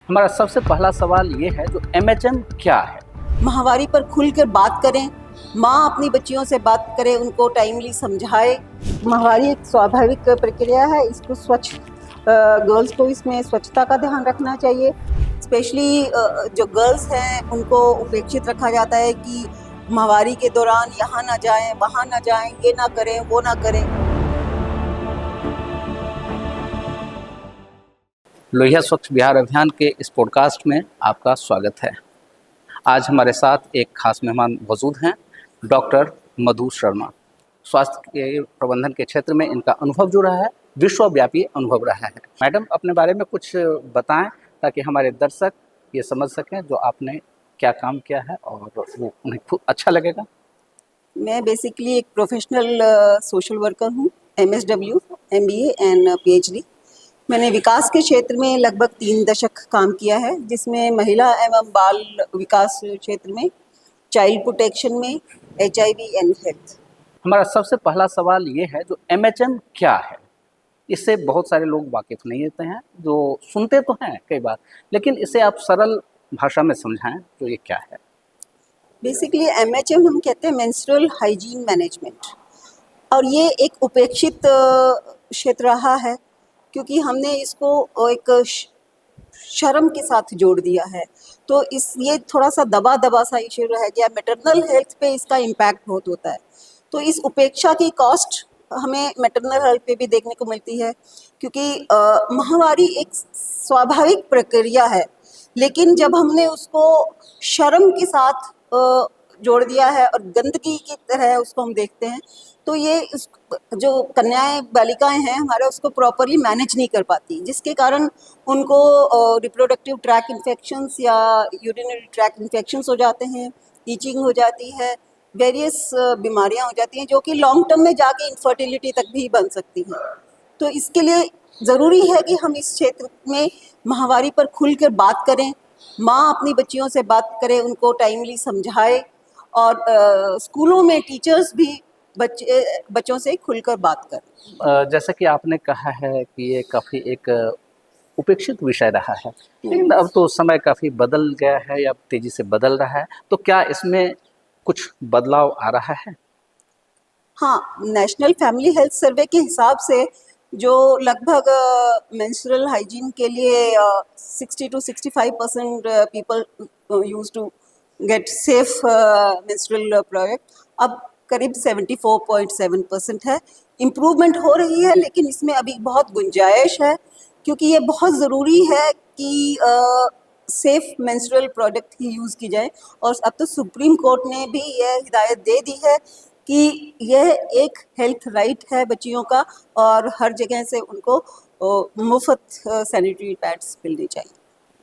हमारा सबसे पहला सवाल ये है, जो एमएचएम क्या है? माहवारी पर खुलकर बात करें, माँ अपनी बच्चियों से बात करे, उनको टाइमली समझाए। माहवारी एक स्वाभाविक प्रक्रिया है, इसको स्वच्छ गर्ल्स को इसमें स्वच्छता का ध्यान रखना चाहिए। स्पेशली जो गर्ल्स हैं उनको उपेक्षित रखा जाता है कि माहवारी के दौरान यहाँ ना जाएं, वहाँ ना जाएं, ये ना करें, वो ना करें। लोहिया स्वच्छ बिहार अभियान के इस पॉडकास्ट में आपका स्वागत है। आज हमारे साथ एक खास मेहमान मौजूद हैं, डॉक्टर मधु शर्मा। स्वास्थ्य के प्रबंधन के क्षेत्र में इनका अनुभव जो रहा है, विश्वव्यापी अनुभव रहा है। मैडम, अपने बारे में कुछ बताएं ताकि हमारे दर्शक ये समझ सकें जो आपने क्या काम किया है और वो उन्हें खूब अच्छा लगेगा। मैं बेसिकली एक प्रोफेशनल सोशल वर्कर हूँ, MSW, MBA एंड PhD। मैंने विकास के क्षेत्र में लगभग 3 दशक काम किया है, जिसमें महिला एवं बाल विकास क्षेत्र में, चाइल्ड प्रोटेक्शन में, HIV एंड हेल्थ। हमारा सबसे पहला सवाल ये है, जो एमएचएम क्या है? इससे बहुत सारे लोग वाकिफ नहीं होते हैं, जो सुनते तो हैं कई बार, लेकिन इसे आप सरल भाषा में समझाएं तो ये क्या है? बेसिकली MHM हम कहते हैं मेंस्ट्रुअल हाइजीन मैनेजमेंट, और ये एक उपेक्षित क्षेत्र रहा है, क्योंकि हमने इसको एक शर्म के साथ जोड़ दिया है। तो ये थोड़ा सा दबा दबा सा इशू रह गया। मैटरनल हेल्थ पे इसका इम्पैक्ट बहुत होता है, तो इस उपेक्षा की कॉस्ट हमें मैटरनल हेल्थ पे भी देखने को मिलती है, क्योंकि माहवारी एक स्वाभाविक प्रक्रिया है, लेकिन जब हमने उसको शर्म के साथ जोड़ दिया है और गंदगी की तरह उसको हम देखते हैं, तो ये जो कन्याएं बालिकाएं हैं हमारे, उसको प्रॉपरली मैनेज नहीं कर पाती, जिसके कारण उनको रिप्रोडक्टिव ट्रैक इन्फेक्शंस या यूरिनरी ट्रैक इन्फेक्शंस हो जाते हैं, ईचिंग हो जाती है, वेरियस बीमारियां हो जाती हैं, जो कि लॉन्ग टर्म में जाके इनफर्टिलिटी तक भी बन सकती हैं। तो इसके लिए ज़रूरी है कि हम इस क्षेत्र में माहवारी पर खुलकर बात करें, माँ अपनी बच्चियों से बात करे, उनको टाइमली समझाए, और स्कूलों में टीचर्स भी बच्चों से खुलकर बात करें। जैसा कि आपने कहा है कि ये काफ़ी एक उपेक्षित विषय रहा है, लेकिन अब तो समय काफ़ी बदल गया है या तेज़ी से बदल रहा है, तो क्या इसमें कुछ बदलाव आ रहा है? हाँ, नेशनल फैमिली हेल्थ सर्वे के हिसाब से जो लगभग मेंस्ट्रुअल हाइजीन के लिए 60 to 65% people use to get safe menstrual product, अब करीब 74.7% है। इम्प्रूवमेंट हो रही है, लेकिन इसमें अभी बहुत गुंजाइश है, क्योंकि ये बहुत ज़रूरी है कि सेफ मेंस्ट्रुअल प्रोडक्ट ही यूज़ की जाए। और अब तो सुप्रीम कोर्ट ने भी यह हिदायत दे दी है कि यह एक हेल्थ राइट है बच्चियों का, और हर जगह से उनको मुफ्त सैनिटरी पैड्स मिलने चाहिए।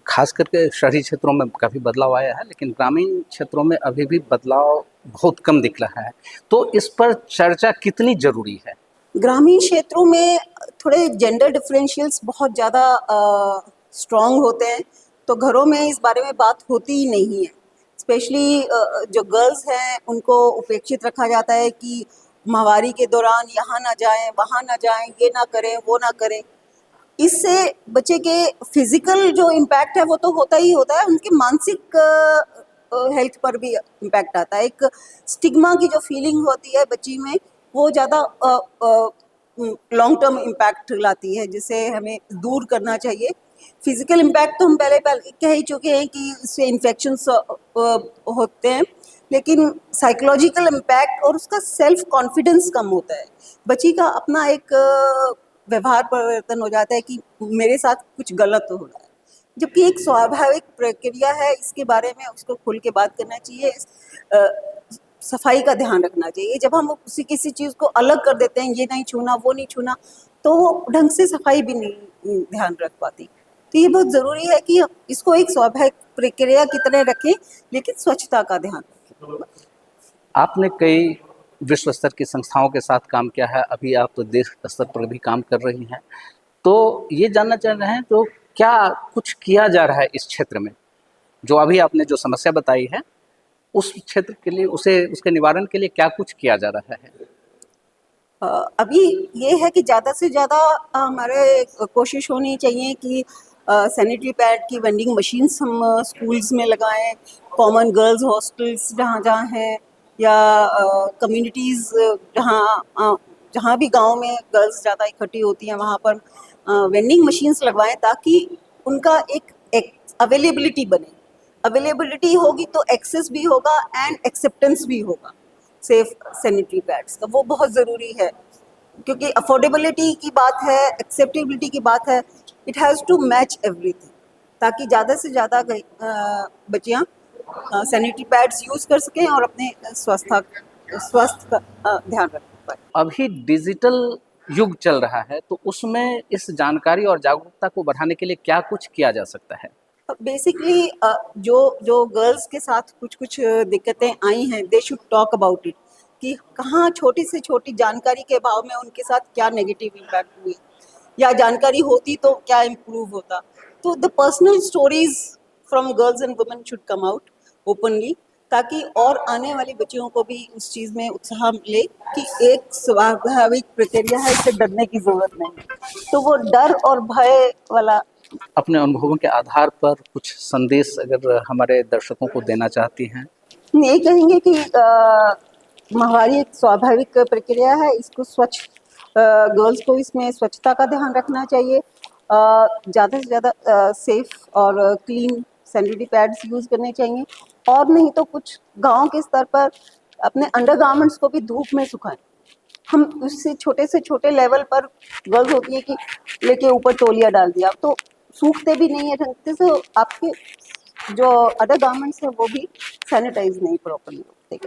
खास करके शहरी क्षेत्रों में काफ़ी बदलाव आया है, लेकिन ग्रामीण क्षेत्रों में अभी भी बदलाव बहुत कम दिख रहा है, तो इस पर चर्चा कितनी ज़रूरी है? ग्रामीण क्षेत्रों में थोड़े जेंडर डिफरेंशियल्स बहुत ज़्यादा स्ट्रॉन्ग होते हैं, तो घरों में इस बारे में बात होती ही नहीं है। स्पेशली जो गर्ल्स हैं उनको उपेक्षित रखा जाता है कि माहवारी के दौरान यहाँ ना जाएं, वहाँ ना जाएं, ये ना करें, वो ना करें। इससे बच्चे के फिजिकल जो इम्पैक्ट है वो तो होता ही होता है, उनके मानसिक हेल्थ पर भी इम्पैक्ट आता है। एक स्टिग्मा की जो फीलिंग होती है बच्ची में, वो ज़्यादा लॉन्ग टर्म इम्पैक्ट लाती है, जिसे हमें दूर करना चाहिए। फिजिकल इम्पैक्ट तो हम पहले कह ही चुके हैं कि इससे इन्फेक्शंस होते हैं, लेकिन साइकोलॉजिकल इम्पैक्ट और उसका सेल्फ कॉन्फिडेंस कम होता है। बच्ची का अपना एक व्यवहार परिवर्तन हो जाता है कि मेरे साथ कुछ गलत हो रहा है, जबकि एक स्वाभाविक प्रक्रिया है। इसके बारे में उसको खुल के बात करना चाहिए। सफाई का ध्यान रखना चाहिए। जब हम किसी चीज़ को अलग कर देते हैं, ये नहीं छूना, वो नहीं छूना, तो वो ढंग से सफाई भी नहीं ध्यान रख पाती। तो ये बहुत ज़रूरी है कि इसको एक स्वाभाविक प्रक्रिया की तरह रखें, लेकिन स्वच्छता का ध्यान रखें। आपने कई विश्व स्तर की संस्थाओं के साथ काम किया है, अभी आप तो देश स्तर पर भी काम कर रही हैं, तो ये जानना चाह रहे हैं, तो क्या कुछ किया जा रहा है इस क्षेत्र में? जो अभी आपने जो समस्या बताई है, उस क्षेत्र के लिए, उसे उसके निवारण के लिए क्या कुछ किया जा रहा है? अभी ये है कि ज़्यादा से ज़्यादा हमारे कोशिश होनी चाहिए कि सैनिटरी पैड की वेंडिंग मशीन्स हम स्कूल्स में लगाएं, कॉमन गर्ल्स हॉस्टल्स जहाँ जहाँ हैं, या कम्युनिटीज़ जहाँ भी गांव में गर्ल्स ज़्यादा इकट्ठी होती हैं वहाँ पर वेंडिंग मशीन्स लगवाएं, ताकि उनका एक अवेलेबिलिटी बने। अवेलेबिलिटी होगी तो एक्सेस भी होगा एंड एक्सेप्टेंस भी होगा सेफ सैनिटरी पैड्स का, वो बहुत ज़रूरी है। क्योंकि अफोर्डेबिलिटी की बात है, एक्सेप्टेबिलिटी की बात है, it has to match everything, ताकि ज़्यादा से ज़्यादा बच्चियाँ सैनिटरी पैड्स यूज़ कर सकें और अपने स्वास्थ्य का ध्यान रख पाएँ। अभी डिजिटल युग चल रहा है, तो उसमें इस जानकारी और जागरूकता को बढ़ाने के लिए क्या कुछ किया जा सकता है? बेसिकली जो गर्ल्स के साथ कुछ दिक्कतें आई हैं, they should talk about it, कि कहाँ छोटी से छोटी जानकारी के अभाव में उनके साथ क्या नेगेटिव इम्पैक्ट हुए, या जानकारी होती तो क्या इम्प्रूव होता। तो the personal stories from girls and women should come out openly, ताकि और आने वाली बच्चियों को भी उस चीज़ में उत्साह मिले कि एक स्वाभाविक प्रक्रिया है, इससे डरने की ज़रूरत नहीं। तो वो डर और भय वाला। अपने अनुभवों के आधार पर कुछ संदेश अगर हमारे दर्शकों को देना चाहती हैं? हम यही कहेंगे कि हमारी एक स्वाभाविक प्रक्रिया है, इसको गर्ल्स को इसमें स्वच्छता का ध्यान रखना चाहिए, ज़्यादा से ज़्यादा सेफ और क्लीन सैनिटरी पैड्स यूज़ करने चाहिए, और नहीं तो कुछ गांव के स्तर पर अपने अंडरगारमेंट्स को भी धूप में सुखाएं। हम उससे छोटे से छोटे लेवल पर गर्ल्स होती है कि लेके ऊपर तौलिया डाल दिया, तो सूखते भी नहीं है ढंग से, आपके जो अदर गारमेंट्स हैं वो भी सैनिटाइज नहीं प्रॉपरली होते।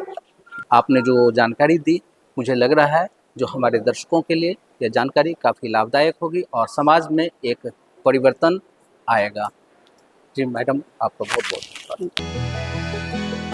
आपने जो जानकारी दी, मुझे लग रहा है जो हमारे दर्शकों के लिए यह जानकारी काफ़ी लाभदायक होगी और समाज में एक परिवर्तन आएगा। जी मैडम, आपका बहुत बहुत धन्यवाद।